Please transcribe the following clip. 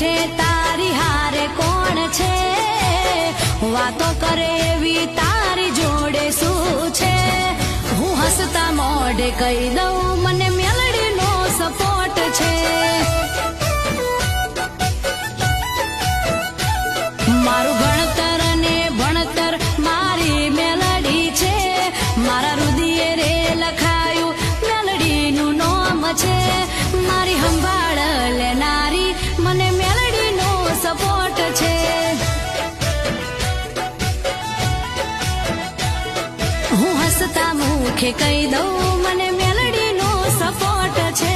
પૂછે તારી હારે કોણ છે, વાતો કરે એવી તારી જોડે શું છે? હું હસતા મોઢે કહી દઉં મને મેલડીનો સપોર્ટ છે. મારું ભણતર અને ભણતર મારી મેલડી છે, મારા રુદિયે રે લખાયું મેલડીનું નામ છે. મારી સંભાળ લેનારી મને મેલડીનો સપોર્ટ છે. હું હસતા મુખે કહી દઉં મને મેલડીનો સપોર્ટ છે.